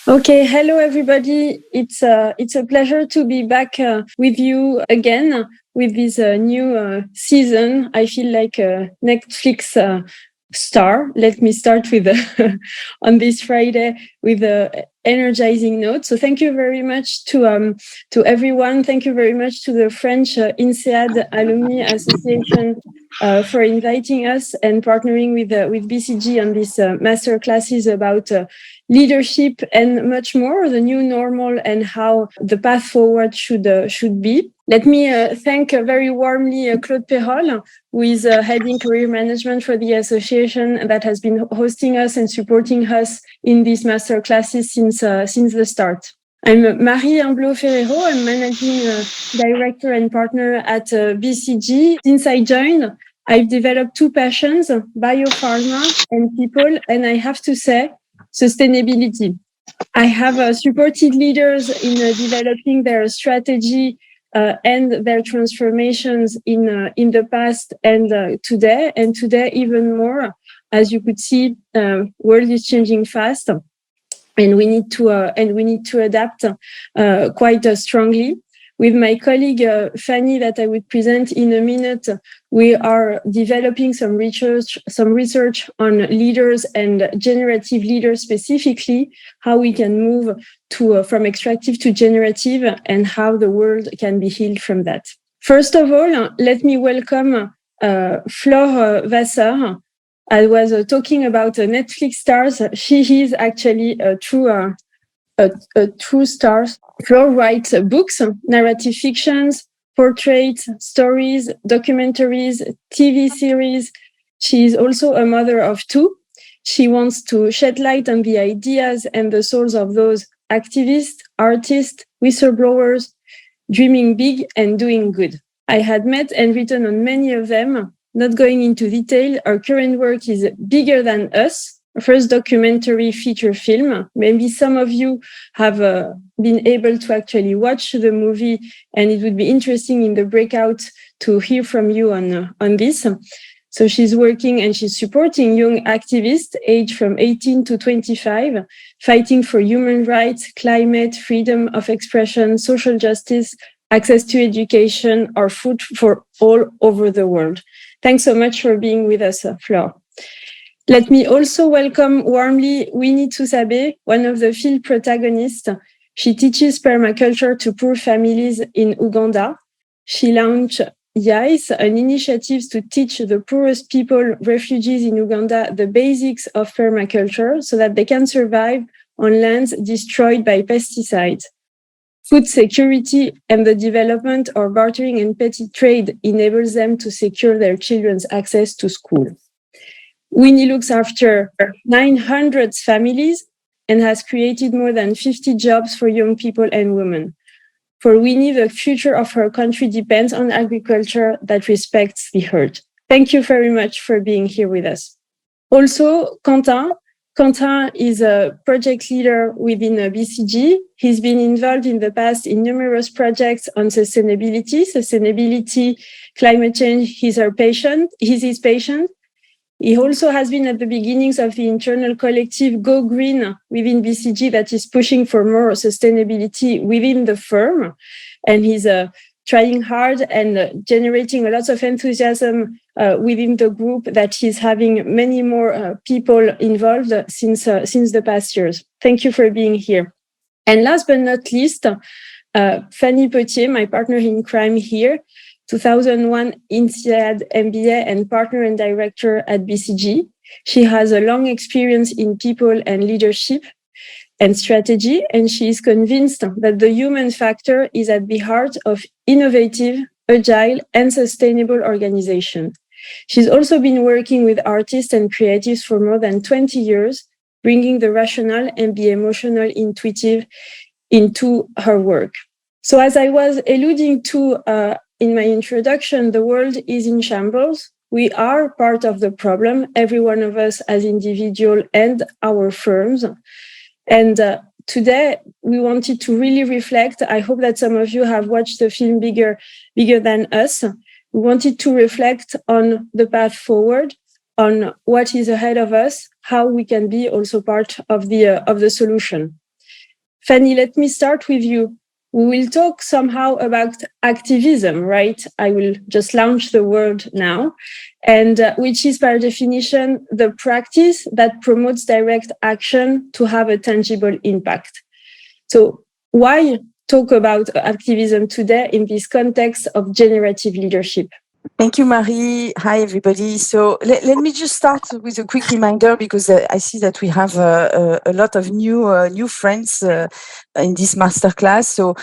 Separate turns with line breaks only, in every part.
Okay, hello everybody. It's a pleasure to be back with you again with this new season. I feel like a Netflix star. Let me start with on this Friday with a energizing note. So thank you very much to everyone. Thank you very much to the French INSEAD Alumni Association for inviting us and partnering with BCG on this masterclasses about leadership and much more, the new normal and how the path forward should be. Let me thank very warmly Claude Perrol, who is heading career management for the association that has been hosting us and supporting us in these master classes since the start. I'm Marie Humblot-Ferrero. I'm managing director and partner at BCG. Since I joined, I've developed two passions, biopharma and people, and I have to say, sustainability. I have supported leaders in developing their strategy and their transformations in the past and today even more. As you could see, world is changing fast, and we need to adapt quite strongly. With my colleague Fanny, that I would present in a minute, we are developing some research on leaders and generative leaders specifically, how we can move to from extractive to generative and how the world can be healed from that. First of all, let me welcome Flore Vasseur. I was talking about Netflix stars. She is actually a true star. Flore writes books, narrative fictions, portraits, stories, documentaries, TV series. She is also a mother of two. She wants to shed light on the ideas and the souls of those activists, artists, whistleblowers, dreaming big and doing good. I had met and written on many of them. Not going into detail, our current work is Bigger Than Us, first documentary feature film. Maybe some of you have been able to actually watch the movie, and it would be interesting in the breakout to hear from you on this. So she's working and she's supporting young activists aged from 18 to 25, fighting for human rights, climate, freedom of expression, social justice, access to education, or food for all over the world. Thanks so much for being with us, Flore. Let me also welcome warmly Winnie Tushabe, one of the field protagonists. She teaches permaculture to poor families in Uganda. She launched YICE, an initiative to teach the poorest people, refugees in Uganda, the basics of permaculture so that they can survive on lands destroyed by pesticides. Food security and the development or bartering and petty trade enables them to secure their children's access to school. Winnie looks after 900 families and has created more than 50 jobs for young people and women. For Winnie, the future of her country depends on agriculture that respects the earth. Thank you very much for being here with us. Also, Quentin is a project leader within BCG. He's been involved in the past in numerous projects on sustainability, climate change. He's his patient. He also has been at the beginnings of the internal collective Go Green within BCG that is pushing for more sustainability within the firm. And he's trying hard and generating a lot of enthusiasm within the group that he's having many more people involved since the past years. Thank you for being here. And last but not least, Fanny Potier, my partner in crime here, 2001 INSEAD MBA and partner and director at BCG. She has a long experience in people and leadership and strategy, and she is convinced that the human factor is at the heart of innovative, agile, and sustainable organization. She's also been working with artists and creatives for more than 20 years, bringing the rational and the emotional intuitive into her work. So as I was alluding to in my introduction, the world is in shambles. We are part of the problem, every one of us as individual and our firms. And today we wanted to really reflect. I hope that some of you have watched the film Bigger Than Us. We wanted to reflect on the path forward, on what is ahead of us, how we can be also part of the solution. Fanny, let me start with you. We will talk somehow about activism, right? I will just launch the word now, and which is by definition the practice that promotes direct action to have a tangible impact. So why talk about activism today in this context of generative leadership?
Thank you, Marie. Hi, everybody. So let me just start with a quick reminder, because I see that we have a lot of new friends in this masterclass. So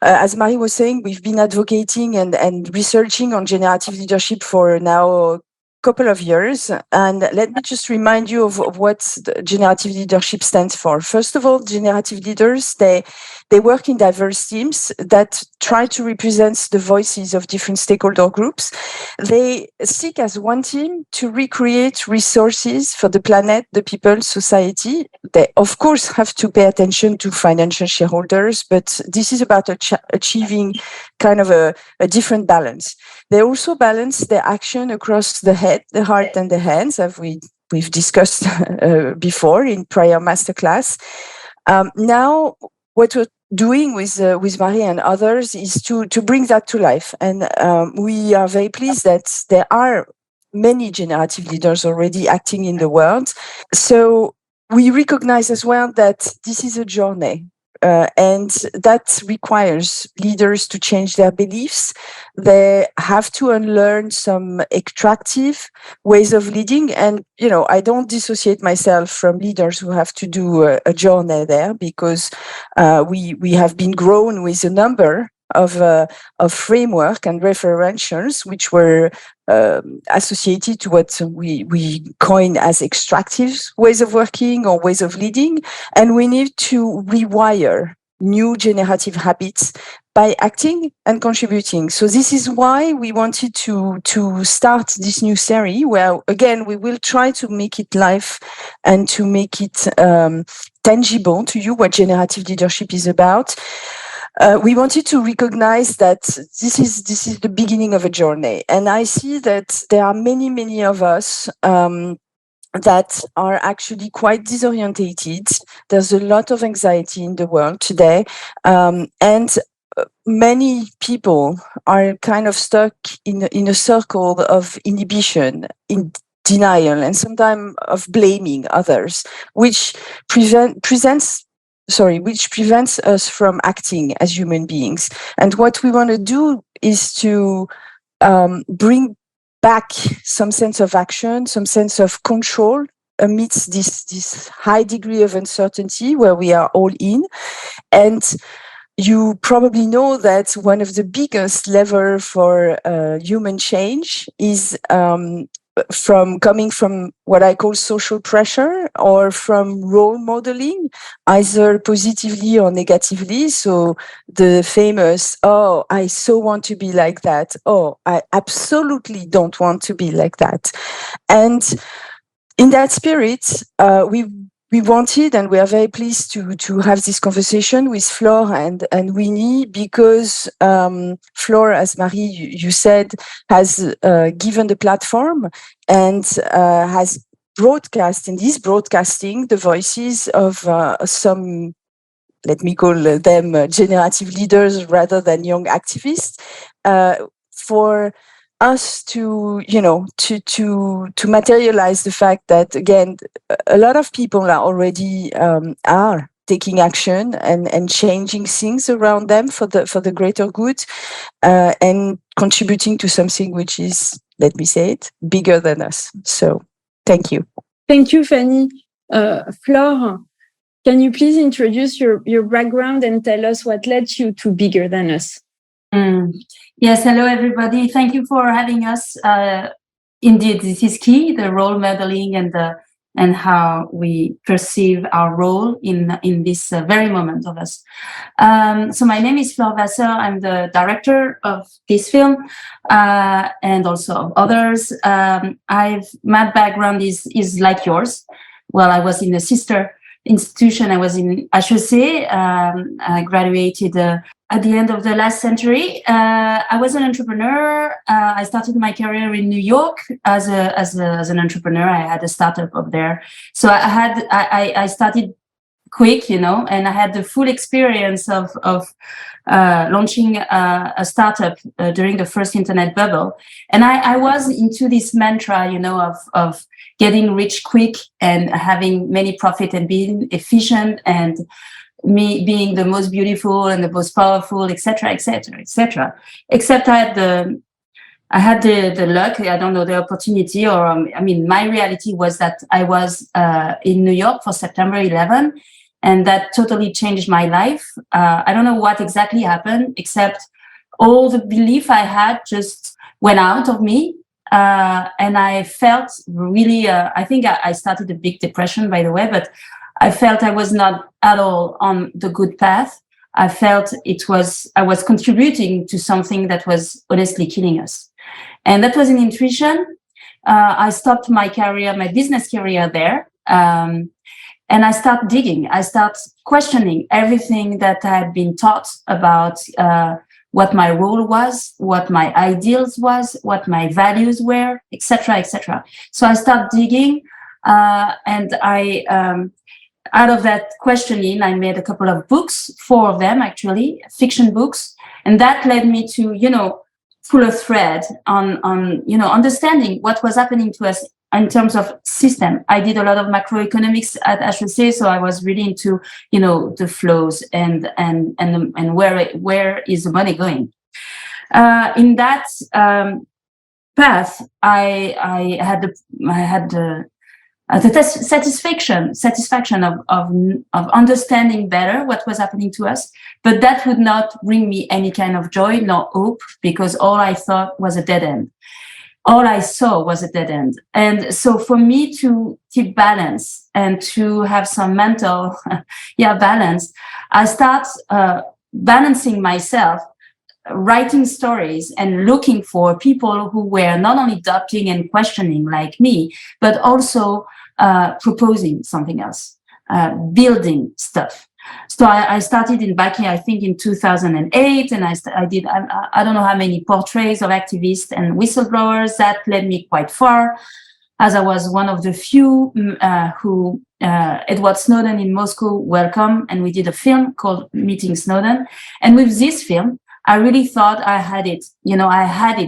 as Marie was saying, we've been advocating and researching on generative leadership for now couple of years, and let me just remind you of what generative leadership stands for. First of all, generative leaders, they work in diverse teams that try to represent the voices of different stakeholder groups. They seek as one team to recreate resources for the planet, the people, society. They of course have to pay attention to financial shareholders, but this is about achieving kind of a different balance. They also balance their action across the head, the heart, and the hands, as we've discussed before in prior masterclass. Now, what we're doing with Marie and others is to bring that to life, and we are very pleased that there are many generative leaders already acting in the world. So we recognize as well that this is a journey. And that requires leaders to change their beliefs. They have to unlearn some extractive ways of leading. And, you know, I don't dissociate myself from leaders who have to do a journey there, because we have been grown with a number of framework and referentials which were associated to what we coin as extractive ways of working or ways of leading, and we need to rewire new generative habits by acting and contributing. So this is why we wanted to start this new serie, where again we will try to make it live and to make it tangible to you what generative leadership is about. We wanted to recognize that this is the beginning of a journey, and I see that there are many of us that are actually quite disorientated. There's a lot of anxiety in the world today, and many people are kind of stuck in a circle of inhibition, in denial, and sometimes of blaming others, which prevents us from acting as human beings. And what we want to do is to bring back some sense of action, some sense of control amidst this high degree of uncertainty where we are all in. And you probably know that one of the biggest levers for human change is coming from what I call social pressure, or from role modeling, either positively or negatively. So the famous, oh, I so want to be like that. Oh, I absolutely don't want to be like that. And in that spirit, we wanted, and we are very pleased to have this conversation with Flore and Winnie, because Flore, as Marie, you said, has given the platform and has broadcasting the voices of some, let me call them generative leaders rather than young activists, for us to materialize the fact that, again, a lot of people are already are taking action and changing things around them for the greater good, and contributing to something which is, let me say it, bigger than us. So thank you.
Thank you, Fanny. Flore, can you please introduce your background and tell us what led you to Bigger Than Us?
Yes, hello everybody. Thank you for having us. Indeed, this is key, the role modeling and how we perceive our role in this very moment of us. So my name is Flore Vasseur. I'm the director of this film and also of others. My background is like yours. Well, I was in a sister institution. I was in HEC. I graduated at the end of the last century. I was an entrepreneur. I started my career in New York as an entrepreneur. I had a startup up there. So I started quick, you know, and I had the full experience of launching a startup during the first internet bubble. And I was into this mantra, you know, of getting rich quick and having many profit and being efficient and me being the most beautiful and the most powerful, etc., etc., etc. Except I had the luck, I don't know, the opportunity, or I mean, my reality was that I was in New York for September 11, and that totally changed my life. I don't know what exactly happened, except all the belief I had just went out of me. And I felt really, I think I started a big depression, by the way, but I felt I was not at all on the good path. I felt I was contributing to something that was honestly killing us. And that was an intuition. I stopped my career, my business career there. And I start digging. I start questioning everything that I had been taught about what my role was, what my ideals was, what my values were, etc., etc. So I start digging, and out of that questioning, I made a couple of books, 4 of them actually, fiction books, and that led me to, you know, pull a thread on you know, understanding what was happening to us in terms of system. I did a lot of macroeconomics at HEC, so I was really into, you know, the flows and where is the money going. In that path, I had the satisfaction of understanding better what was happening to us, but that would not bring me any kind of joy nor hope, because all I thought was a dead end. All I saw was a dead end. And so for me to keep balance and to have some mental balance, I start balancing myself, writing stories and looking for people who were not only doubting and questioning like me, but also proposing something else, building stuff. So I started in back, I think in 2008, and I did, I don't know how many portraits of activists and whistleblowers. That led me quite far, as I was one of the few who Edward Snowden in Moscow welcomed, and we did a film called Meeting Snowden. And with this film, I really thought I had it, you know,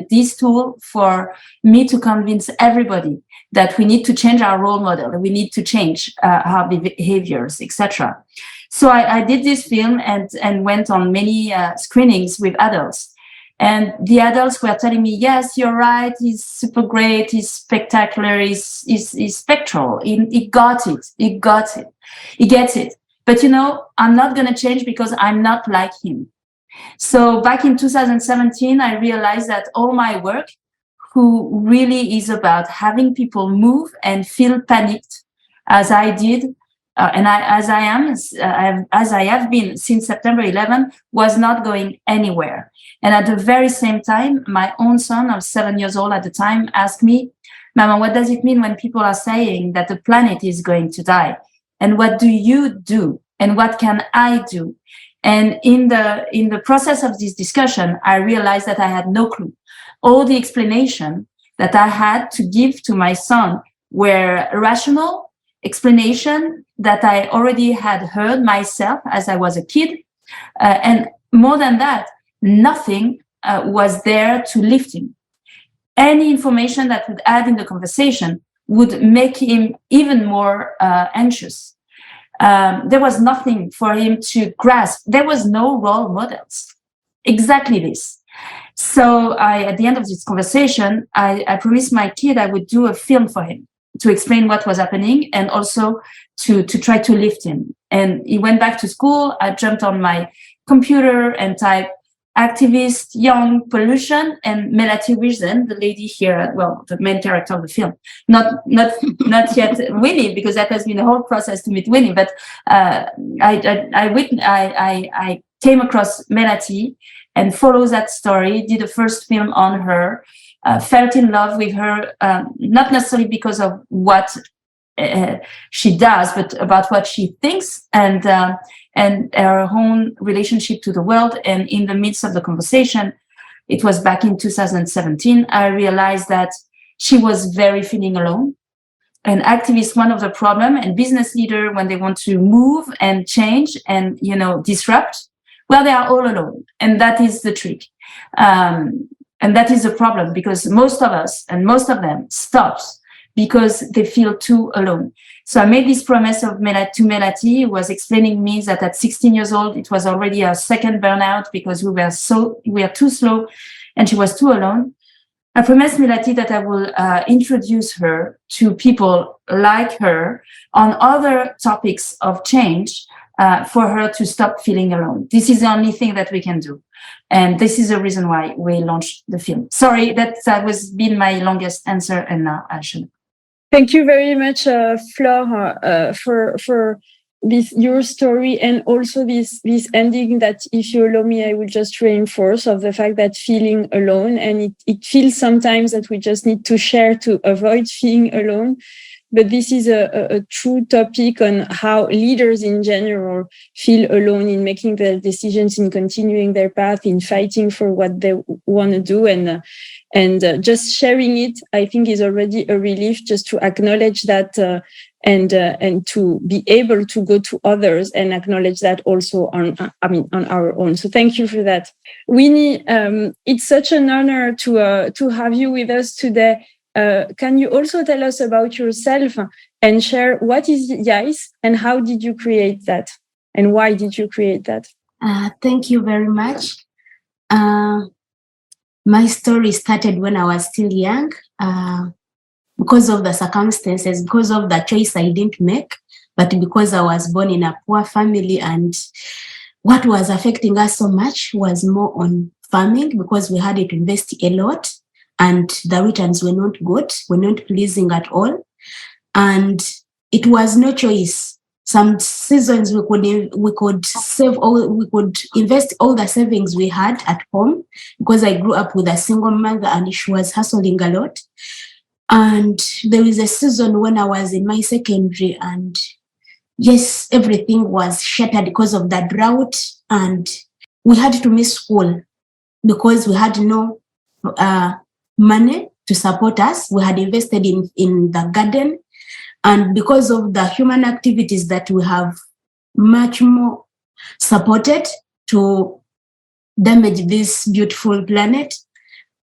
this tool for me to convince everybody that we need to change our role model, that we need to change our behaviors, etc. So I did this film and went on many screenings with adults. And the adults were telling me, yes, you're right, he's super great, he's spectacular, he's spectral, he got it, he gets it. But, you know, I'm not going to change because I'm not like him. So back in 2017, I realized that all my work, who really is about having people move and feel panicked, as I did, and as I have been since September 11, was not going anywhere. And at the very same time, my own son, I was 7 years old at the time, asked me, Mama, what does it mean when people are saying that the planet is going to die? And what do you do? And what can I do? And in the process of this discussion, I realized that I had no clue. All the explanation that I had to give to my son were rational explanation that I already had heard myself as I was a kid. And more than that, nothing was there to lift him. Any information that would add in the conversation would make him even more anxious. There was nothing for him to grasp. There was no role models. Exactly this. So at the end of this conversation, I promised my kid I would do a film for him to explain what was happening and also to try to lift him. And he went back to school. I jumped on my computer and typed activist, young, pollution, and Melati Wisden, the lady here, well, the main character of the film. Not yet Winnie, because that has been a whole process to meet Winnie. But I came across Melati and followed that story, did a first film on her, fell in love with her, not necessarily because of what she does, but about what she thinks and her own relationship to the world. And in the midst of the conversation, it was back in 2017, I realized that she was very feeling alone. an activist, one of the problem, and business leader, when they want to move and change and, disrupt, well, they are all alone. And that is the trick. And that is the problem, because most of us and most of them stops because they feel too alone. So I made this promise to Melati, who was explaining me that at 16 years old, it was already a second burnout because we were too slow and she was too alone. I promised Melati that I will introduce her to people like her on other topics of change for her to stop feeling alone. This is the only thing that we can do. And this is the reason why we launched the film. Sorry, that was been my longest answer, and now I should.
Thank you very much, Flore, for this your story, and also this ending that, if you allow me, I will just reinforce of the fact that feeling alone, and it feels sometimes that we just need to share to avoid feeling alone. But this is a true topic on how leaders in general feel alone in making their decisions, in continuing their path, in fighting for what they want to do. And just sharing it, I think, is already a relief, just to acknowledge that and to be able to go to others and acknowledge that also on our own. So thank you for that. Winnie, it's such an honor to have you with us today. Can you also tell us about yourself and share what is YICE and how did you create that and why did you create that?
Thank you very much. My story started when I was still young, because of the circumstances, because of the choice I didn't make, but because I was born in a poor family, and what was affecting us so much was more on farming, because we had to invest a lot and the returns were not good, were not pleasing at all. And it was no choice. Some seasons we could save all, we could invest all the savings we had at home, because I grew up with a single mother and she was hustling a lot. And there was a season when I was in my secondary, and yes, everything was shattered because of the drought, and we had to miss school because we had no money to support us. We had invested in the garden, and because of the human activities that we have much more supported to damage this beautiful planet,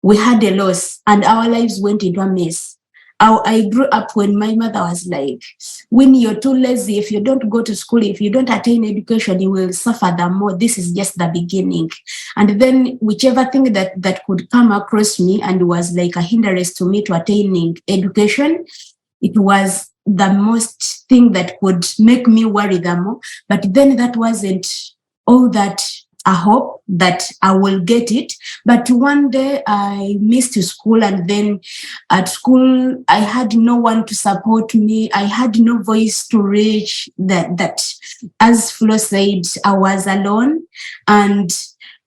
we had a loss and our lives went into a mess. I grew up when my mother was like, Winnie, you're too lazy. If you don't go to school, if you don't attain education, you will suffer the more. This is just the beginning. And then whichever thing that could come across me and was like a hindrance to me to attaining education, it was the most thing that could make me worry the more. But then that wasn't all that I hope that I will get it. But one day I missed school, and then at school I had no one to support me. I had no voice to reach. That as Flo said, I was alone, and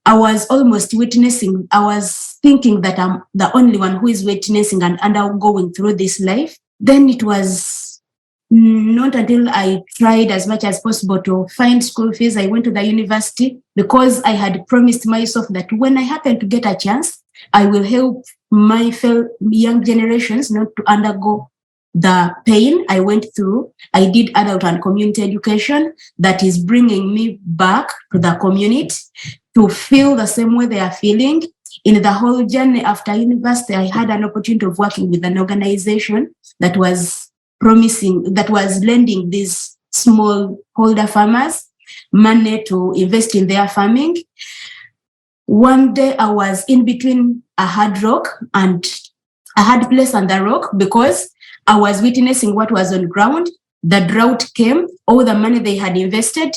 I was almost witnessing. I was thinking that I'm the only one who is witnessing and undergoing through this life. Then it was not until I tried as much as possible to find school fees. I went to the university because I had promised myself that when I happen to get a chance, I will help my fellow young generations not to undergo the pain I went through. I did adult and community education that is bringing me back to the community to feel the same way they are feeling. In the whole journey after university, I had an opportunity of working with an organization that was lending these smallholder farmers money to invest in their farming. One day I was in between a hard rock and a hard place on the rock because I was witnessing what was on ground. The drought came, all the money they had invested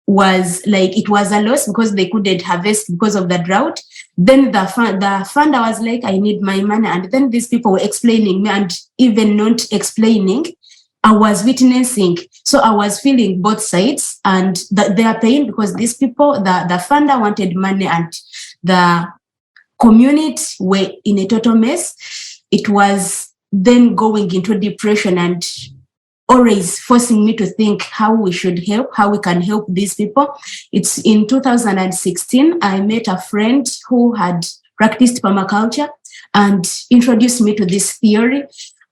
was like, it was a loss because they couldn't harvest because of the drought. Then the fund, I was like, I need my money. And then these people were explaining me, and even not explaining, I was witnessing. So I was feeling both sides and their pain, because these people, the funder wanted money and the community were in a total mess. It was then going into depression and always forcing me to think how we should help, how we can help these people. It's in 2016, I met a friend who had practiced permaculture and introduced me to this theory.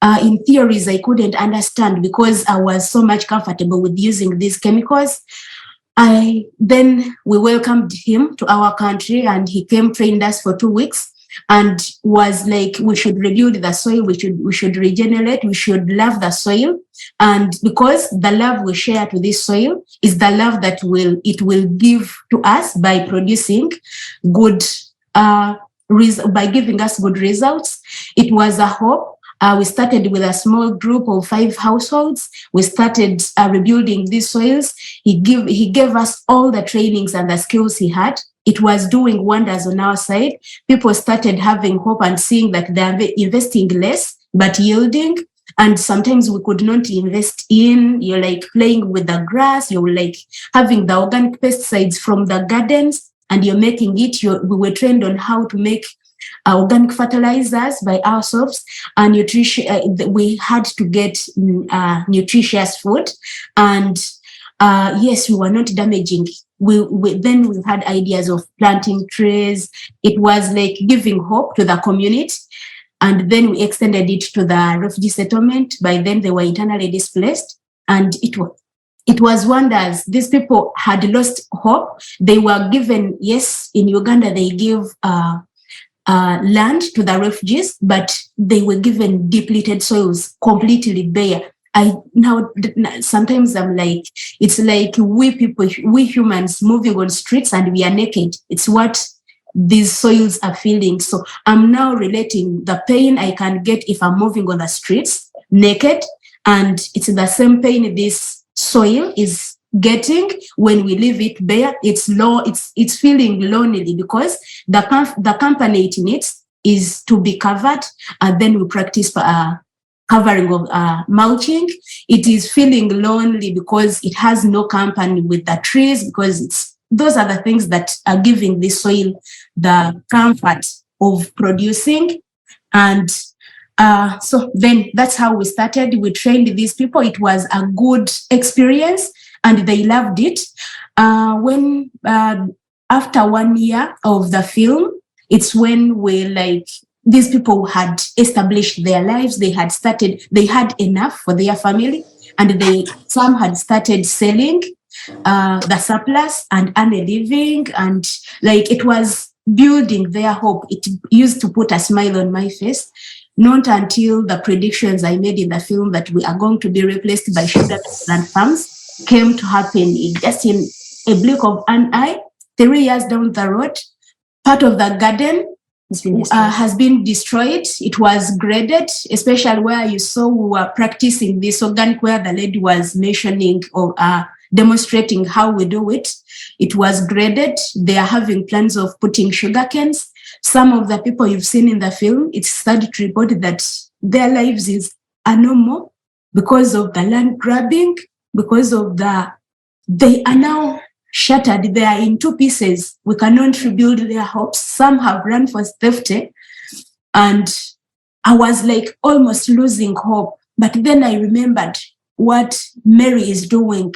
in theories I couldn't understand because I was so much comfortable with using these chemicals. Then we welcomed him to our country, and he came, trained us for 2 weeks, and was like, we should rebuild the soil, we should regenerate, we should love the soil. And because the love we share to this soil is the love that it will give to us by producing good, by giving us good results. It was a hope. We started with a small group of 5 households. We started rebuilding these soils. He gave us all the trainings and the skills he had. It was doing wonders on our side. People started having hope and seeing that they're investing less, but yielding. And sometimes we could not invest in, you're like playing with the grass, you're like having the organic pesticides from the gardens, and you're making it. We were trained on how to make organic fertilizers by ourselves, and nutrition. We had to get nutritious food, and yes, we were not damaging. Then we had ideas of planting trees. It was like giving hope to the community, and then we extended it to the refugee settlement. By then, they were internally displaced, and it was wonders. These people had lost hope. They were given, yes, in Uganda, they give land to the refugees, but they were given depleted soils, completely bare. Sometimes I'm like, it's like we humans moving on streets and we are naked. It's what these soils are feeling. So I'm now relating the pain I can get if I'm moving on the streets naked, and it's the same pain this soil is getting when we leave it bare. It's feeling lonely because the company it needs is to be covered, and then we practice covering of mulching. It is feeling lonely because it has no company with the trees, because those are the things that are giving the soil the comfort of producing. And so then that's how we started. We trained these people. It was a good experience, and they loved it. When after 1 year of the film, it's when these people had established their lives. They had enough for their family, and some had started selling the surplus and earn a living, and it was building their hope. It used to put a smile on my face. Not until the predictions I made in the film that we are going to be replaced by sugar and farms came to happen just in a blink of an eye. 3 years down the road, part of the garden has been destroyed. It was graded, especially where you saw we were practicing this organic, where the lady was mentioning or demonstrating how we do it. It was graded. They are having plans of putting sugar canes. Some of the people you've seen in the film, it's started to report that their lives are no more because of the land grabbing, because of they are now shattered. They are in 2 pieces. We cannot rebuild their hopes. Some have run for safety. And I was almost losing hope. But then I remembered what Mary is doing.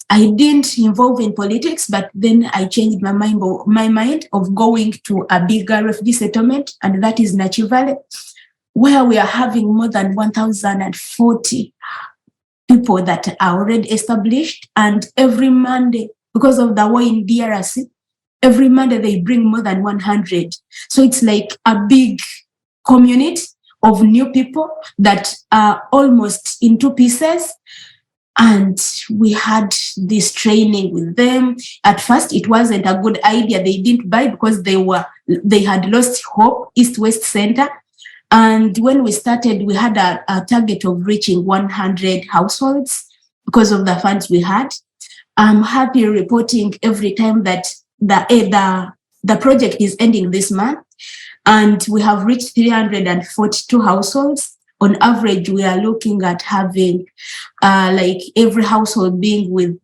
I didn't involve in politics, but then I changed my mind of going to a bigger refugee settlement, and that is Nachi Valley, where we are having more than 1,040 people that are already established. And every Monday, because of the war in DRC, every Monday they bring more than 100. So it's like a big community of new people that are almost in 2 pieces. And we had this training with them. At first, it wasn't a good idea. They didn't buy because they had lost hope, East-West Center. And when we started, we had a target of reaching 100 households because of the funds we had. I'm happy reporting every time that the project is ending this month, and we have reached 342 households. On average, we are looking at having every household being with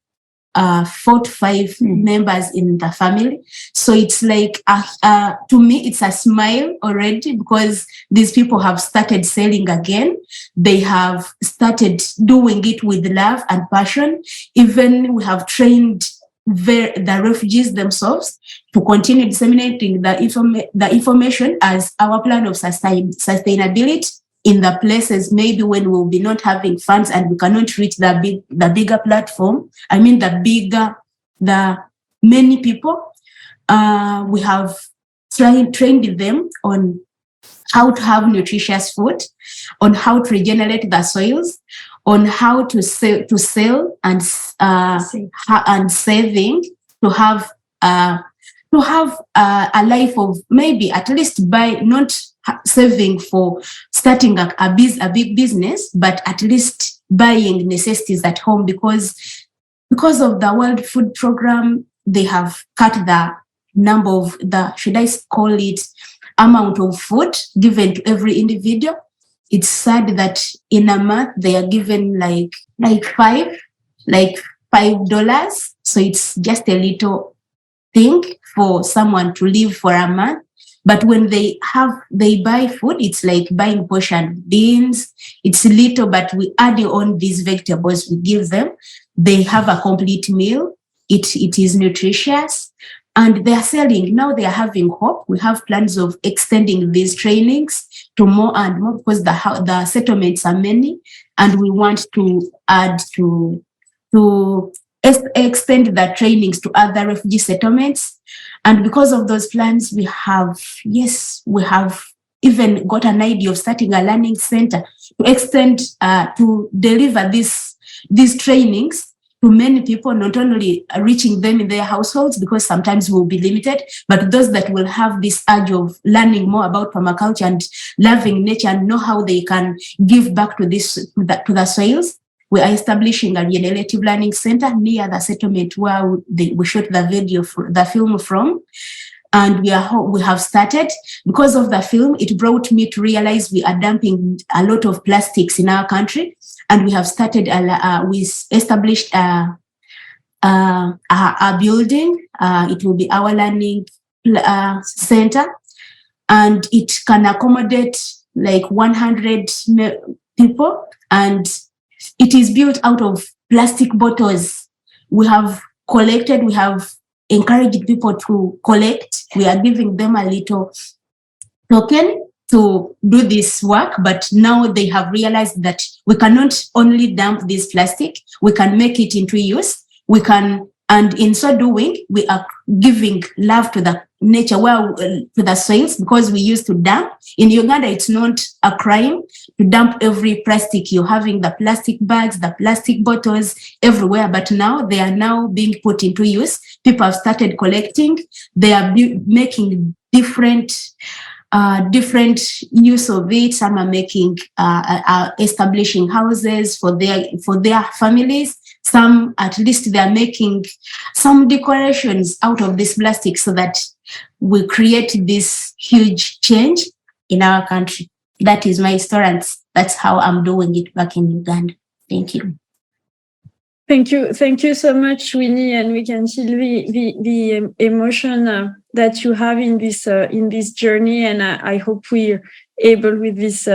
4 to 5 members in the family. So it's to me, it's a smile already, because these people have started selling again. They have started doing it with love and passion. Even we have trained the refugees themselves to continue disseminating the information as our plan of sustainability. in the places maybe when we'll be not having funds and we cannot reach the bigger platform. I mean the many people. We have trained them on how to have nutritious food, on how to regenerate the soils, on how to sell and saving, to have a life of maybe at least by not saving for starting a big business, but at least buying necessities at home, because of the World Food Program, they have cut the number of should I call it, amount of food given to every individual. It's sad that in a month they are given like $5. So it's just a little thing for someone to live for a month. But when they buy food, it's like buying portion beans. It's little, but we add on these vegetables we give them. They have a complete meal. It is nutritious. And they are selling. Now they are having hope. We have plans of extending these trainings to more and more, because the settlements are many, and we want to add to extend the trainings to other refugee settlements. And because of those plans, we have even got an idea of starting a learning center to extend, to deliver these trainings to many people, not only reaching them in their households, because sometimes we'll be limited, but those that will have this urge of learning more about permaculture and loving nature and know how they can give back to the soils. We are establishing a generative learning center near the settlement where we shot the film from. And we have started. Because of the film, it brought me to realize we are dumping a lot of plastics in our country. And we have started, we established a building. It will be our learning center. And it can accommodate like 100 people. And it is built out of plastic bottles. We have encouraged people to collect. We are giving them a little token to do this work, but now they have realized that we cannot only dump this plastic, we can make it into use. And in so doing, we are giving love to the nature, to the soils, because we used to dump. In Uganda, it's not a crime to dump every plastic. You're having the plastic bags, the plastic bottles everywhere, but now they are now being put into use. People have started collecting. They are making different use of it. Some are making, establishing houses for their families. Some, at least, they are making some decorations out of this plastic so that we create this huge change in our country. That is my story, and that's how I'm doing it back in Uganda. Thank you.
Thank you so much, Winnie, and we can feel the emotion that you have in this journey, and I hope we're able with this.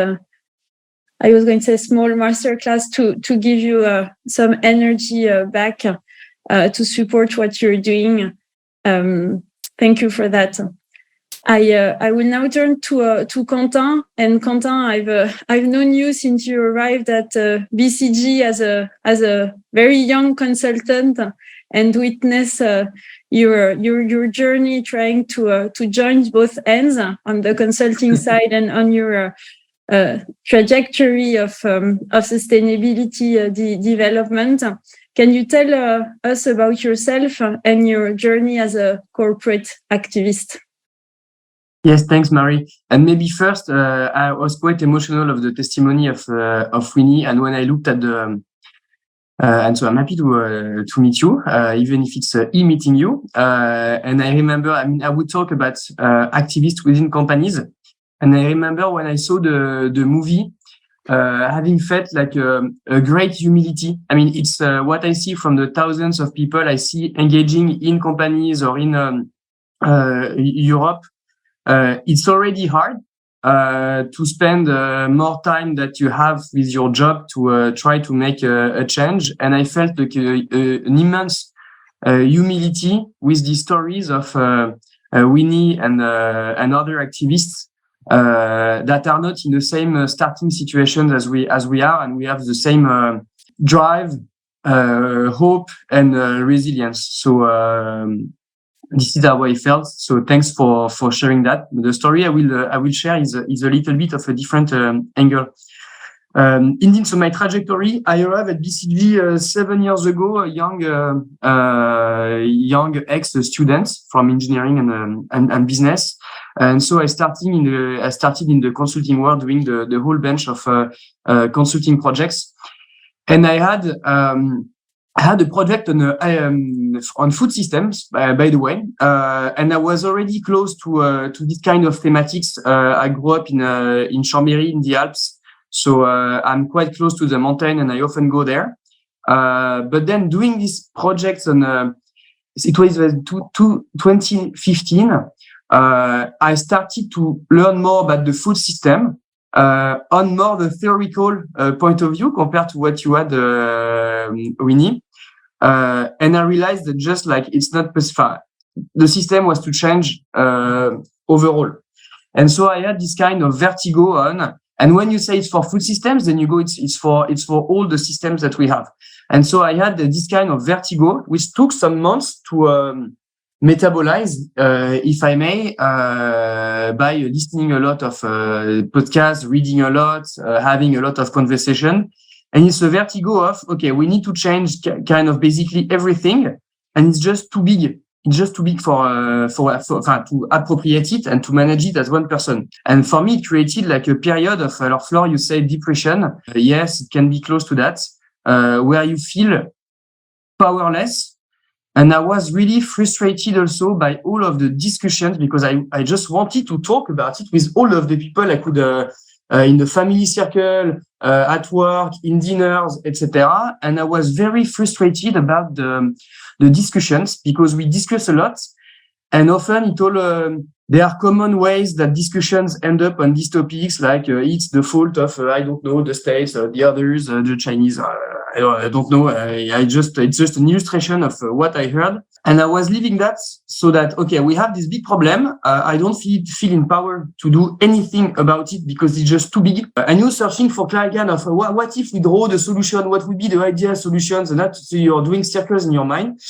I was going to say small masterclass to give you some energy back to support what you're doing. Thank you for that. I will now turn to Quentin. And Quentin, I've known you since you arrived at BCG as a very young consultant, and witness your journey trying to join both ends on the consulting side and on your trajectory of sustainability development. Can you tell us about yourself and your journey as a corporate activist?
Yes, thanks, Marie. And maybe first, I was quite emotional of the testimony of Winnie, and when I looked at the, and so I'm happy to meet you, even if it's meeting you. And I remember, I would talk about activists within companies, and I remember when I saw the movie, having felt like a great humility. It's what I see from the thousands of people I see engaging in companies or in Europe. It's already hard to spend more time that you have with your job to try to make a change. And I felt like an immense humility with the stories of Winnie and other activists that are not in the same starting situations as we are, and we have the same drive, hope, and resilience. So this is how I felt. So thanks for sharing that. The story I will share is a little bit of a different angle. Indeed, so my trajectory, I arrived at BCG 7 years ago, a young ex-student from engineering and business. And so I started in the consulting world, doing the whole bunch of consulting projects. And I had a project on food systems, by the way, and I was already close to this kind of thematics. I grew up in Chambéry in the Alps. So I'm quite close to the mountain, and I often go there. But then doing these projects it was 2015. I started to learn more about the food system on more the theoretical point of view compared to what you had, Winnie. And I realized that just like it's not specified, the system was to change overall. And so I had this kind of vertigo on. And when you say it's for food systems, then you go, it's for all the systems that we have. And so I had this kind of vertigo, which took some months to metabolize, if I may, by listening a lot of podcasts, reading a lot, having a lot of conversation. And it's a vertigo of, okay, we need to change kind of basically everything. And it's just too big. It's just too big for to appropriate it and to manage it as one person. And for me, it created like a period of, Flore, you say depression. Yes, it can be close to that, where you feel powerless. And I was really frustrated also by all of the discussions, because I just wanted to talk about it with all of the people I could, in the family circle, at work, in dinners, etc. And I was very frustrated about the discussions, because we discuss a lot, and often there are common ways that discussions end up on these topics, like it's the fault of I don't know, the States or the others, the Chinese. I don't know. It's just an illustration of what I heard, and I was leaving that so that okay, we have this big problem. I don't feel empowered to do anything about it because it's just too big. And you're searching for kind of what if we draw the solution? What would be the ideal solutions? And that so you're doing circles in your mind.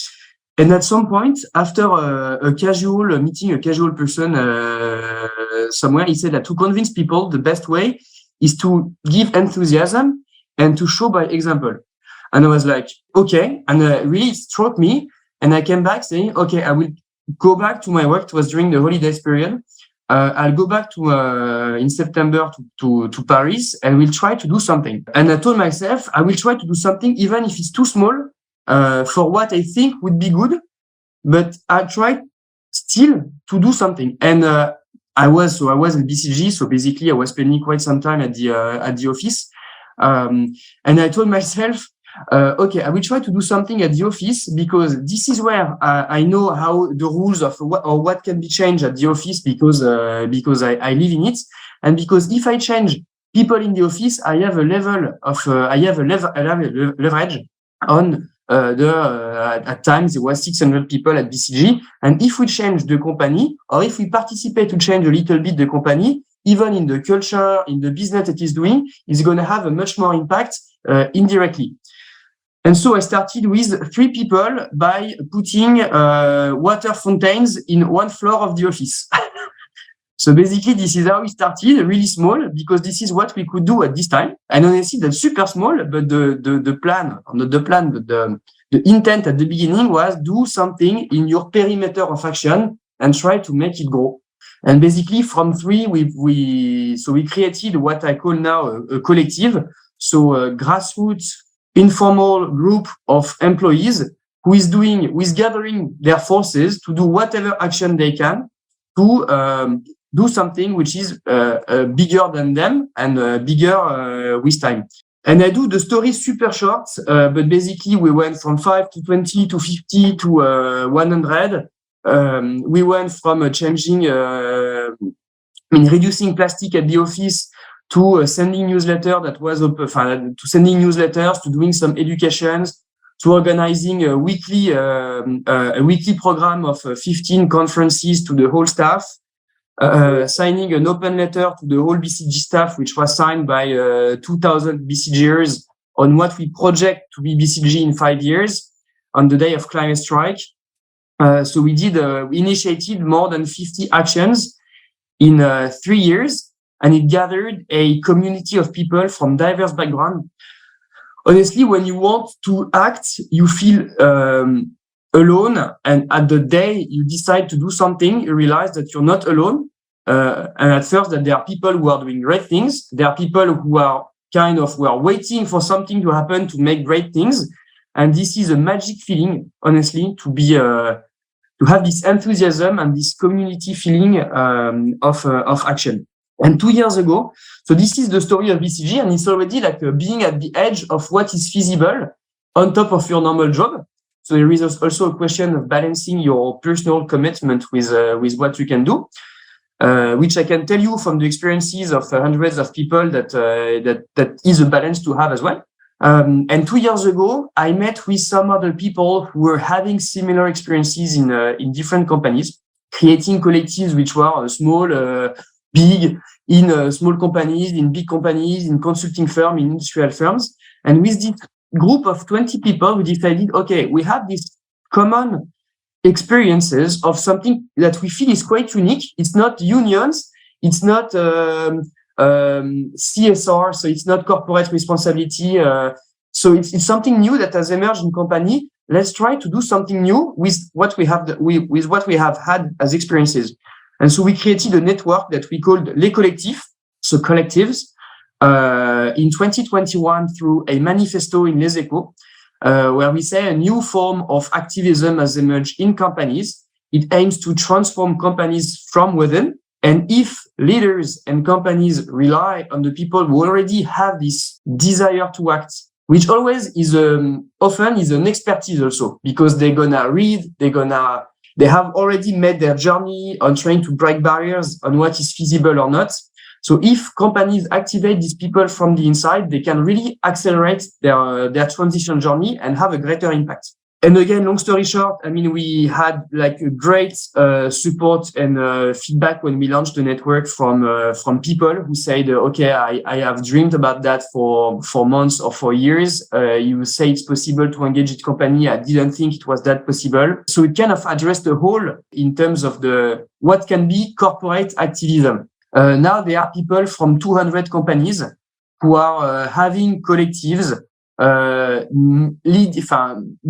And at some point, after a casual meeting, a casual person somewhere, he said that to convince people, the best way is to give enthusiasm and to show by example. And I was like, okay. And really it struck me. And I came back saying, okay, I will go back to my work. It was during the holidays period. I'll go back in September to Paris, and we'll try to do something. And I told myself, I will try to do something, even if it's too small, for what I think would be good, but I tried still to do something. And I was in BCG, so basically I was spending quite some time at the office. And I told myself, okay, I will try to do something at the office, because this is where I know how the rules of what can be changed at the office, because I live in it, and because if I change people in the office, I have a leverage on. At times there was 600 people at BCG, and if we change the company, or if we participate to change a little bit the company, even in the culture, in the business it is doing, is going to have a much more impact indirectly. And so I started with 3 people by putting water fountains in one floor of the office. So basically, this is how we started, really small, because this is what we could do at this time. And honestly, that's super small, but the plan, not the plan, but the intent at the beginning was do something in your perimeter of action and try to make it grow. And basically, from 3, we created what I call now a collective, so a grassroots, informal group of employees who is gathering their forces to do whatever action they can to do something which is bigger than them and bigger with time. And I do the story super short, but basically we went from 5 to 20 to 50 to 100. We went from changing, reducing plastic at the office to sending newsletter to sending newsletters, to doing some educations, to organizing a weekly program of 15 conferences to the whole staff, signing an open letter to the whole BCG staff, which was signed by 2,000 BCGers on what we project to be BCG in 5 years on the day of climate strike. So we initiated more than 50 actions in 3 years, and it gathered a community of people from diverse backgrounds. Honestly, when you want to act, you feel alone, and at the day you decide to do something, you realize that you're not alone. And at first, that there are people who are doing great things. There are people who are waiting for something to happen to make great things. And this is a magic feeling, honestly, to be to have this enthusiasm and this community feeling of action. And 2 years ago, so this is the story of BCG, and it's already like being at the edge of what is feasible on top of your normal job. So there is also a question of balancing your personal commitment with what you can do, which I can tell you from the experiences of hundreds of people that is a balance to have as well. And 2 years ago, I met with some other people who were having similar experiences in different companies, creating collectives which were small, big, in small companies, in big companies, in consulting firms, in industrial firms. And with this group of 20 people, we decided, okay, we have these common experiences of something that we feel is quite unique. It's not unions, it's not CSR, so it's not corporate responsibility. So it's something new that has emerged in company. Let's try to do something new with what we have with what we have had as experiences. And so we created a network that we called Les Collectifs, so collectives, in 2021 through a manifesto in Les Echos, where we say a new form of activism has emerged in companies. It aims to transform companies from within. And if leaders and companies rely on the people who already have this desire to act, which always is often is an expertise also, because they're gonna read, they have already made their journey on trying to break barriers on what is feasible or not. So if companies activate these people from the inside, they can really accelerate their transition journey and have a greater impact. And again, long story short, I mean, we had like a great support and feedback when we launched the network from people who said, okay, I have dreamed about that for months or for years. You say it's possible to engage with company. I didn't think it was that possible. So it kind of addressed the whole in terms of what can be corporate activism. Now there are people from 200 companies who are having collectives,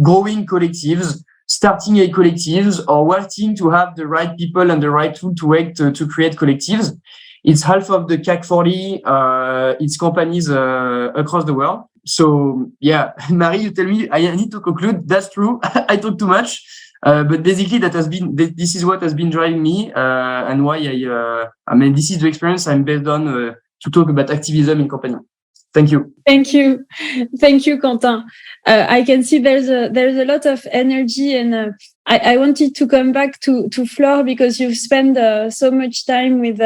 growing collectives, starting a collectives, or working to have the right people and the right tool to create collectives. It's half of the CAC 40, it's companies across the world. So yeah, Marie, you tell me, I need to conclude. That's true. I talk too much. But basically this is what has been driving me, and why this is the experience I'm based on to talk about activism in company. Thank you.
Thank you, Quentin. I can see there's a lot of energy, and I wanted to come back to Flore, because you've spent so much time with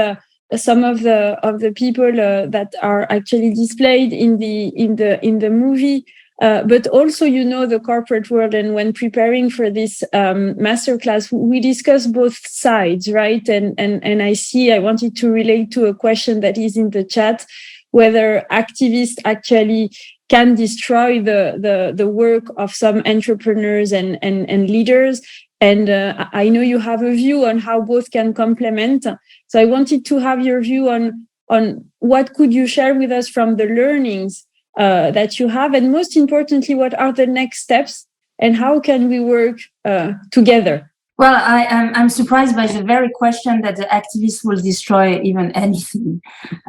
some of the people that are actually displayed in the movie. But also, the corporate world. And when preparing for this masterclass, we discussed both sides, right? And I wanted to relate to a question that is in the chat, whether activists actually can destroy the work of some entrepreneurs and leaders. And I know you have a view on how both can complement. So I wanted to have your view on what could you share with us from the learnings that you have, and most importantly, what are the next steps and how can we work together?
Well, I'm surprised by the very question that the activists will destroy even anything.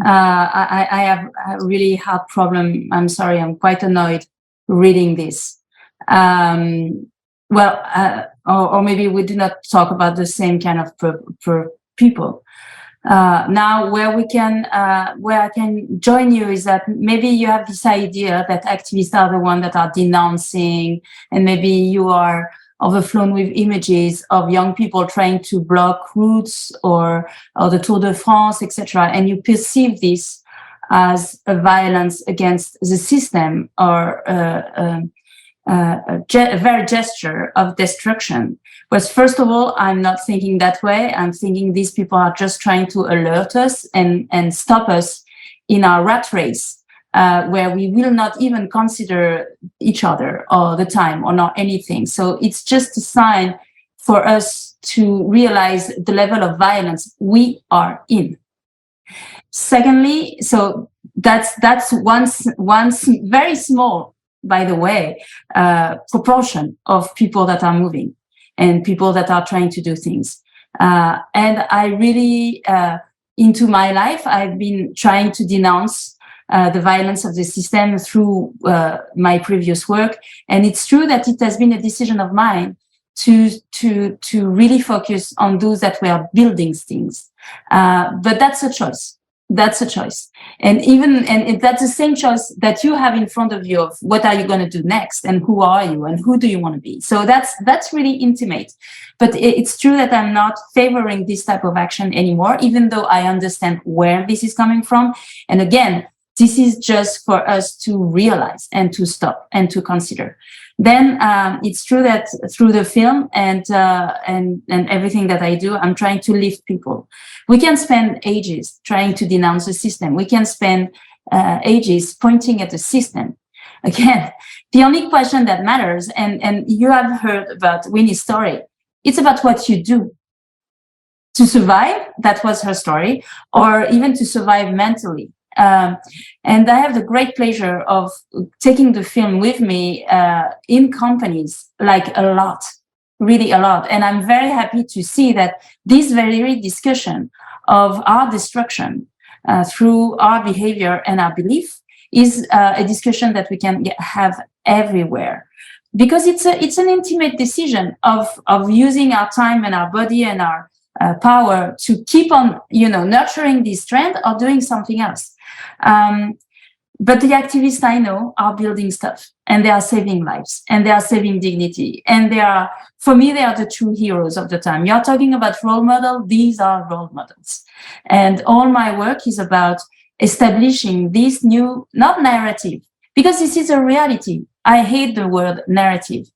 I have a really hard problem. I'm sorry, I'm quite annoyed reading this. Or maybe we do not talk about the same kind of people. Now, where I can join you is that maybe you have this idea that activists are the ones that are denouncing, and maybe you are overflown with images of young people trying to block routes or the Tour de France, etc., and you perceive this as a violence against the system, or a very gesture of destruction. But first of all, I'm not thinking that way. I'm thinking these people are just trying to alert us and stop us in our rat race, where we will not even consider each other all the time or not anything. So it's just a sign for us to realize the level of violence we are in. Secondly, so that's one very small, by the way, proportion of people that are moving and people that are trying to do things. And I really, into my life, I've been trying to denounce the violence of the system through my previous work. And it's true that it has been a decision of mine to really focus on those that were building things. But that's a choice. That's a choice. And that's the same choice that you have in front of you of what are you going to do next and who are you and who do you want to be. So that's really intimate. But it's true that I'm not favoring this type of action anymore, even though I understand where this is coming from. And again, this is just for us to realize and to stop and to consider. Then it's true that through the film and everything that I do, I'm trying to lift people. We can spend ages trying to denounce the system. We can spend ages pointing at the system. Again, the only question that matters, and you have heard about Winnie's story, it's about what you do to survive. That was her story, or even to survive mentally. And I have the great pleasure of taking the film with me in companies, like a lot, really a lot. And I'm very happy to see that this very discussion of our destruction through our behavior and our belief is a discussion that we can have everywhere. Because it's an intimate decision of using our time and our body and our power to keep on, nurturing this trend or doing something else. But the activists I know are building stuff, and they are saving lives, and they are saving dignity, and for me, they are the true heroes of the time. You're talking about role model; these are role models, and all my work is about establishing this new, not narrative, because this is a reality. I hate the word narrative.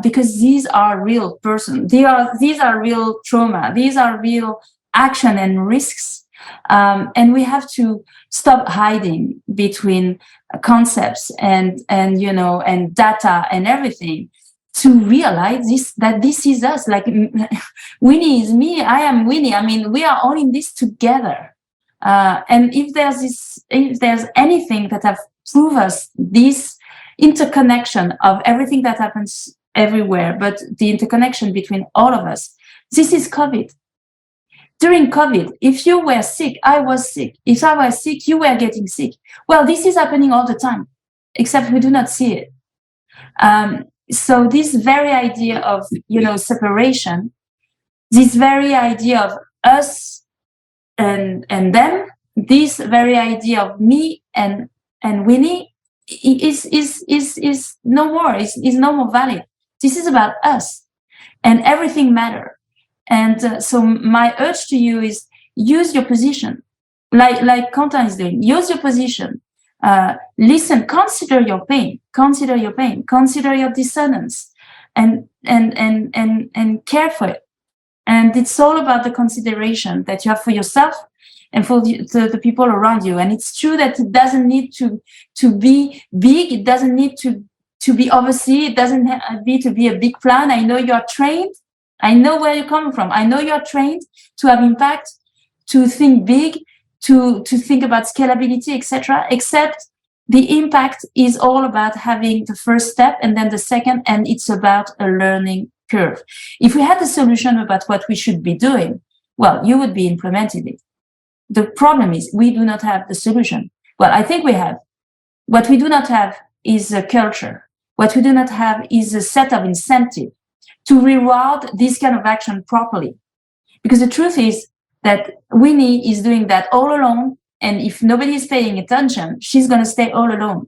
Because these are real persons, these are real trauma, these are real action and risks, and we have to stop hiding between concepts and data and everything to realize that this is us. Like Winnie is me, I am Winnie. I mean, we are all in this together. And if there's anything that have proved us this interconnection of everything that happens everywhere, but the interconnection between all of us. This is COVID. During COVID, if you were sick, I was sick. If I was sick, you were getting sick. Well, this is happening all the time, except we do not see it. So this very idea of, separation, this very idea of us and them, this very idea of me and Winnie, is no more, is no more valid. This is about us, and everything matters. And so my urge to you is use your position, like Quentin is doing. Use your position. Listen, consider your pain, consider your dissonance, and care for it. And it's all about the consideration that you have for yourself and for the people around you. And it's true that it doesn't need to be big. It doesn't need to be overseen. It doesn't need to be a big plan. I know you're trained. I know where you're coming from. I know you're trained to have impact, to think big, to think about scalability, etc. Except the impact is all about having the first step and then the second, and it's about a learning curve. If we had a solution about what we should be doing, well, you would be implementing it. The problem is we do not have the solution. Well, I think we have. What we do not have is a culture. What we do not have is a set of incentive to reward this kind of action properly. Because the truth is that Winnie is doing that all alone, and if nobody is paying attention, she's going to stay all alone.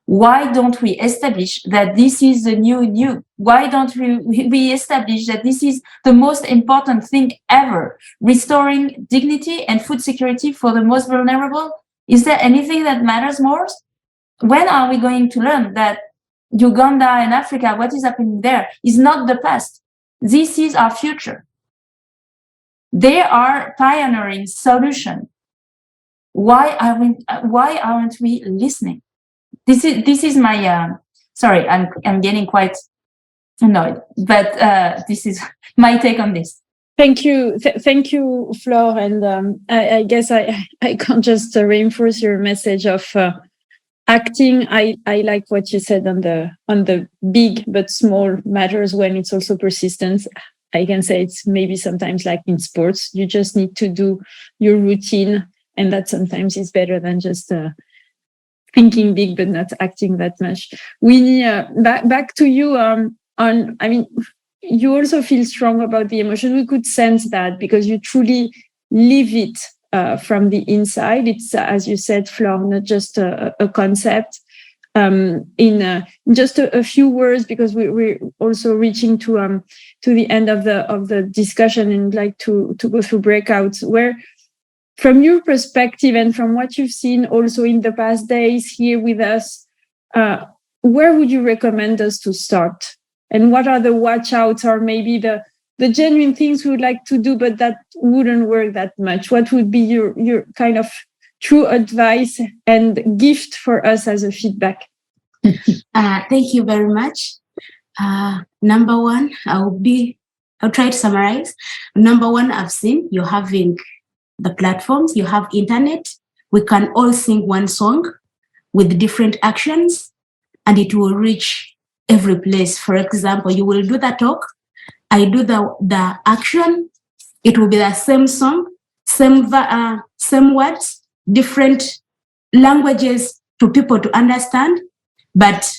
Why don't we establish that this is the new? Why don't we establish that this is the most important thing ever? Restoring dignity and food security for the most vulnerable? Is there anything that matters more? When are we going to learn that Uganda and Africa, what is happening there is not the past. This is our future. They are pioneering solution. Why aren't we listening? This is my sorry, I'm getting quite annoyed, but this is my take on this.
Thank you, thank you, Flore. And I guess I can't just reinforce your message of acting. I like what you said on the big but small matters when it's also persistence. I can say it's maybe sometimes like in sports, you just need to do your routine, and that sometimes is better than just thinking big but not acting that much. Winnie, back to you. You also feel strong about the emotion. We could sense that because you truly live it from the inside. It's, as you said, Flore, not just a concept. In just a few words, because we're also reaching to the end of the discussion, and like to go through breakouts, where from your perspective and from what you've seen also in the past days here with us, where would you recommend us to start? And what are the watch outs, or maybe the genuine things we would like to do, but that wouldn't work that much? What would be your kind of true advice and gift for us as a feedback?
Thank you very much. Number one, I'll try to summarize. Number one, I've seen you're having the platforms, you have internet, we can all sing one song with different actions, and it will reach every place. For example, you will do the talk, I do the action, it will be the same song, same words, different languages to people to understand, but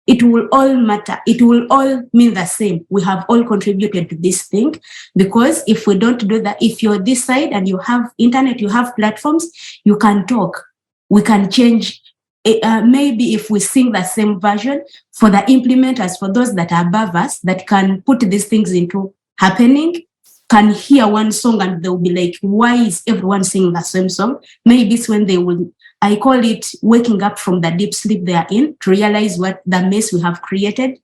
it will all matter. It will all mean the same. We have all contributed to this thing, because if we don't do that, if you're this side and you have internet, you have platforms, you can talk. We can change. Maybe if we sing the same version for the implementers, for those that are above us, that can put these things into happening, can hear one song and they'll be like, why is everyone singing the same song? Maybe it's when they will, I call it waking up from the deep sleep they are in, to realize what the mess we have created,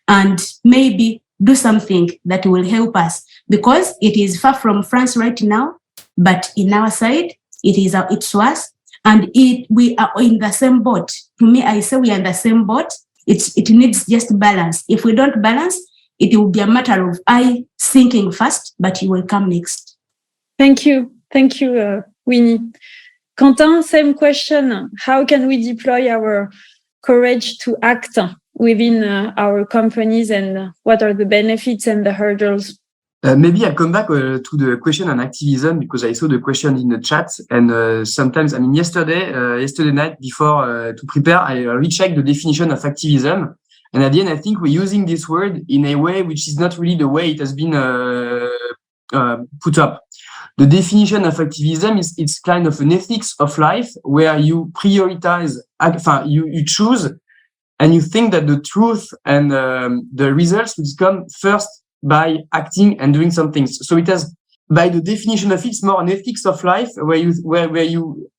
and maybe do something that will help us, because it is far from France right now, but in our side, it's us, and we are in the same boat. To me, I say we are in the same boat. It needs just balance. If we don't balance, it will be a matter of I sinking first, but you will come next.
Thank you, Winnie. Quentin, same question. How can we deploy our courage to act within our companies, and what are the benefits and the hurdles?
Maybe I'll come back to the question on activism, because I saw the question in the chat, and sometimes, yesterday night before to prepare, I rechecked the definition of activism, and at the end, I think we're using this word in a way which is not really the way it has been put up. The definition of activism is it's kind of an ethics of life where you prioritize, you choose, and you think that the truth and the results will come first by acting and doing some things. So it has, by the definition of it, it's more an ethics of life where you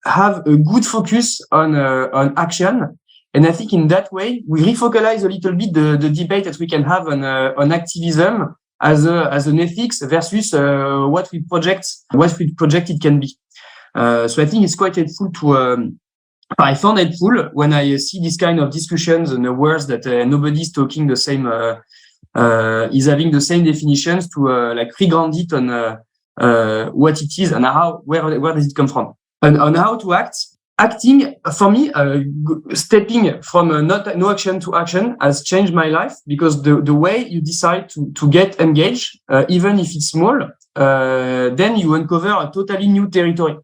have a good focus on action. And I think in that way, we refocalize a little bit the debate that we can have on activism as an ethics versus what we project it can be. So I think it's quite helpful to. I found it helpful when I see this kind of discussions and the words that nobody's talking the same, is having the same definitions to like reground it on what it is and where does it come from, and on how to act. Acting, for me, stepping from no action to action has changed my life, because the way you decide to get engaged, even if it's small, then you uncover a totally new territory.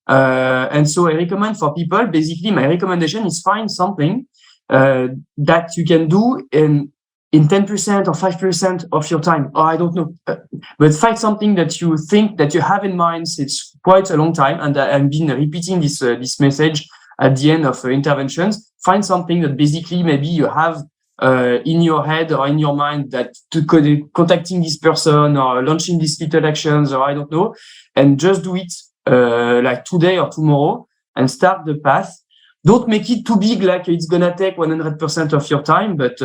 And so I recommend for people, basically my recommendation is find something that you can do in 10% or 5% of your time, or I don't know, but find something that you think that you have in mind. It's quite a long time, and I've been repeating this message at the end of interventions. Find something that basically maybe you have in your head or in your mind, that contacting this person or launching these little actions, or I don't know, and just do it like today or tomorrow, and start the path. don't make it too big, like it's gonna take 100% of your time, but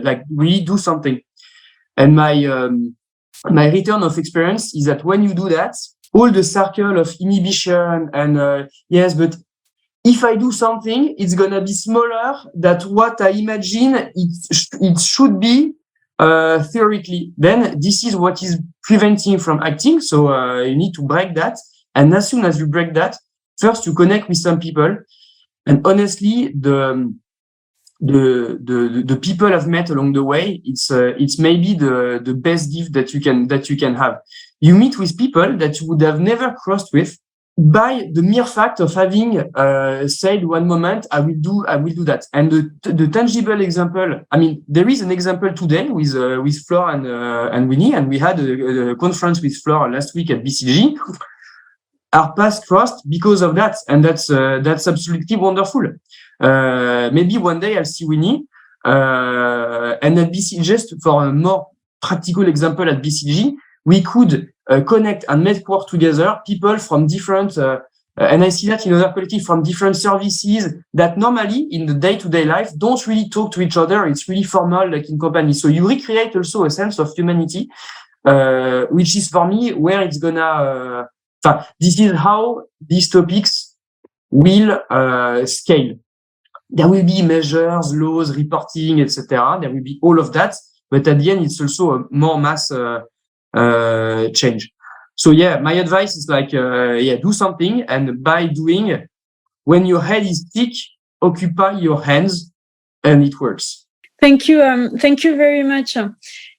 like really do something. And my return of experience is that when you do that, all the circle of inhibition and yes, but if I do something, it's gonna be smaller than what I imagine it should be theoretically. Then this is what is preventing from acting. So you need to break that. And as soon as you break that, first you connect with some people. And honestly, the people I've met along the way, it's maybe the best gift that you can have. You meet with people that you would have never crossed with by the mere fact of having said one moment, I will do that. And the tangible example, I mean, there is an example today with Flore and Winnie, and we had a conference with Flore last week at BCG. Our paths crossed because of that, and that's absolutely wonderful. Maybe one day I'll see Winnie, and at BCG, just for a more practical example at BCG, we could connect and network together people from different, and I see that in other collective from different services that normally in the day-to-day life don't really talk to each other. It's really formal, like in companies. So you recreate also a sense of humanity, which is for me where it's gonna. This is how these topics will scale. There will be measures, laws, reporting, etc. There will be all of that, but at the end, it's also a more mass change. So yeah, my advice is like, do something, and by doing, when your head is thick, occupy your hands, and it works.
Thank you very much.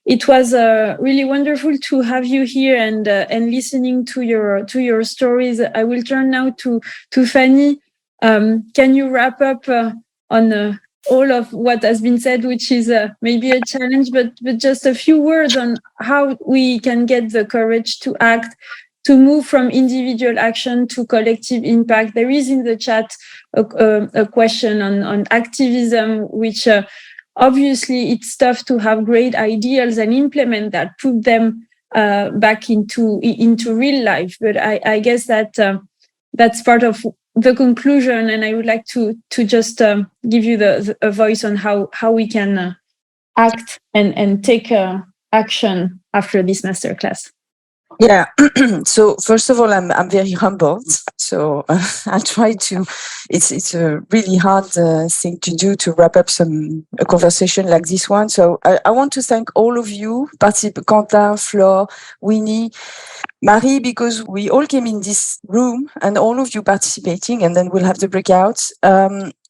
It was really wonderful to have you here and listening to your stories. I will turn now to Fanny. Can you wrap up on all of what has been said, which is maybe a challenge, but just a few words on how we can get the courage to act, to move from individual action to collective impact. There is in the chat a question on activism, which obviously it's tough to have great ideals and implement that, put them back into real life. But I guess that that's part of the conclusion, and I would like to just give you a voice on how we can act and take action after this masterclass.
Yeah. So first of all, I'm very humbled. So I'll try to. It's a really hard thing to do, to wrap up a conversation like this one. So I want to thank all of you, Quentin, Flore, Winnie, Marie, because we all came in this room and all of you participating, and then we'll have the breakouts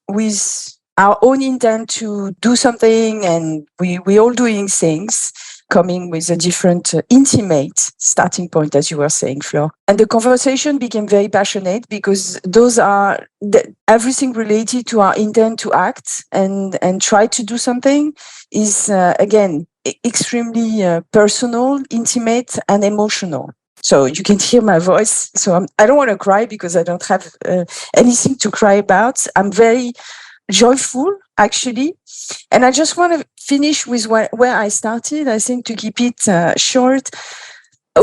with our own intent to do something, and we all doing things, coming with a different intimate starting point, as you were saying, Flore. And the conversation became very passionate because those are everything related to our intent to act and try to do something is, again, extremely personal, intimate, and emotional. So you can hear my voice. So I don't want to cry because I don't have anything to cry about. I'm very joyful, actually. And I just want to finish with where I started. I think to keep it short,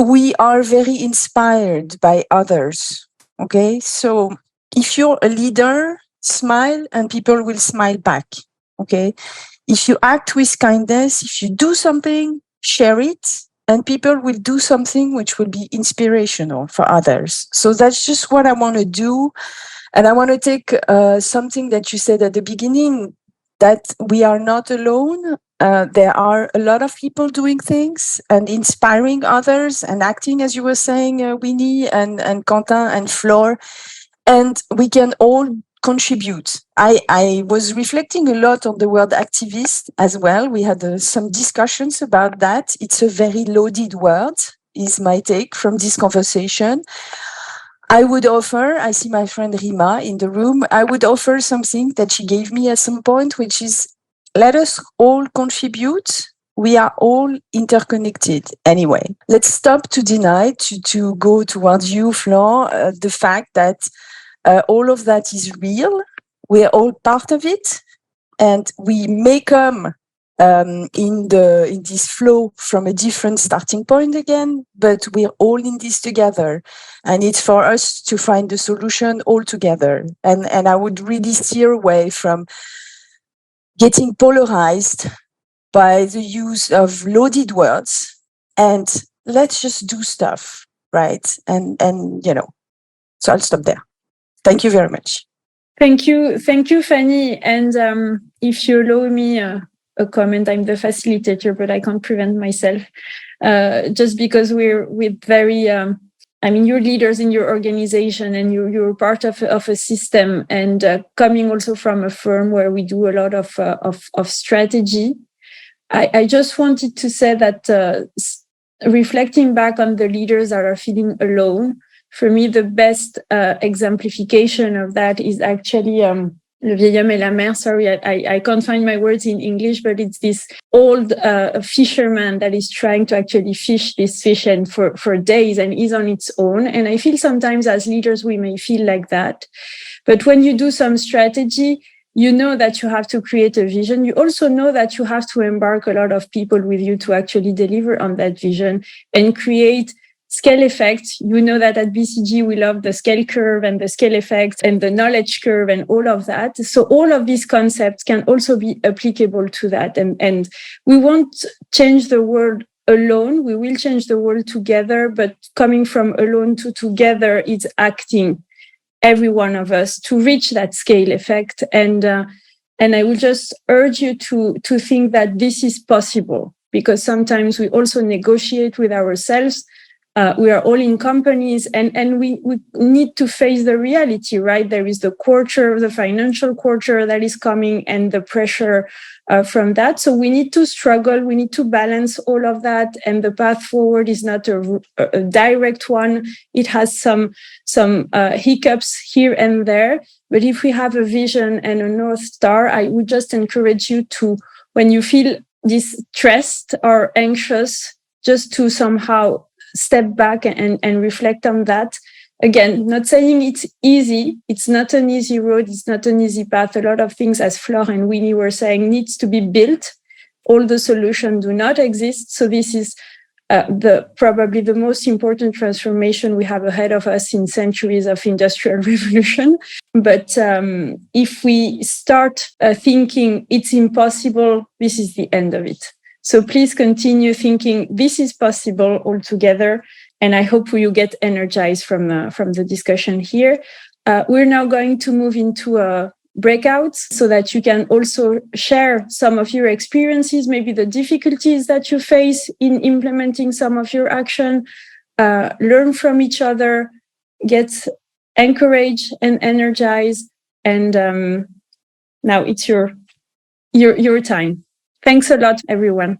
we are very inspired by others. Okay, so if you're a leader, smile and people will smile back. Okay, if you act with kindness, if you do something, share it, and people will do something which will be inspirational for others. So that's just what I want to do. And I want to take something that you said at the beginning, that we are not alone. There are a lot of people doing things and inspiring others and acting, as you were saying, Winnie and Quentin and Flore. And we can all contribute. I was reflecting a lot on the word activist as well. We had some discussions about that. It's a very loaded word, is my take from this conversation. I would offer, I see my friend Rima in the room, I would offer something that she gave me at some point, which is, let us all contribute. We are all interconnected anyway. Let's stop to deny, to go towards you, Flore, the fact that all of that is real. We're all part of it. And we may come in this flow from a different starting point again, but we're all in this together, and it's for us to find the solution all together. And I would really steer away from getting polarized by the use of loaded words, and let's just do stuff, right? And so I'll stop there. Thank you very much.
Thank you, Fanny. And if you allow me a comment, I'm the facilitator, but I can't prevent myself. Just because we're very, you're leaders in your organization, and you're part of a system, and coming also from a firm where we do a lot of strategy. I just wanted to say that reflecting back on the leaders that are feeling alone, for me, the best exemplification of that is actually Le vieil homme et la mer. Sorry, I can't find my words in English, but it's this old fisherman that is trying to actually fish this fish and for days, and is on its own. And I feel sometimes as leaders, we may feel like that. But when you do some strategy, you know that you have to create a vision. You also know that you have to embark a lot of people with you to actually deliver on that vision and create scale effects. You know that at BCG, we love the scale curve and the scale effects and the knowledge curve and all of that. So all of these concepts can also be applicable to that. And we won't change the world alone. We will change the world together, but coming from alone to together, it's acting, every one of us, to reach that scale effect. And I will just urge you to think that this is possible, because sometimes we also negotiate with ourselves. We are all in companies, and we need to face the reality, right? There is the quarter, the financial quarter that is coming, and the pressure from that. So we need to struggle. We need to balance all of that. And the path forward is not a direct one. It has some hiccups here and there. But if we have a vision and a North Star, I would just encourage you to, when you feel distressed or anxious, just to somehow step back and reflect on that. Again, not saying it's easy. It's not an easy road. It's not an easy path. A lot of things, as Flore and Winnie were saying, needs to be built. All the solutions do not exist. So this is probably the most important transformation we have ahead of us in centuries of industrial revolution. But if we start thinking it's impossible, this is the end of it. So please continue thinking this is possible all together. And I hope you get energized from the discussion here. We're now going to move into breakouts so that you can also share some of your experiences, maybe the difficulties that you face in implementing some of your action, learn from each other, get encouraged and energized. And now it's your time. Thanks a lot, everyone.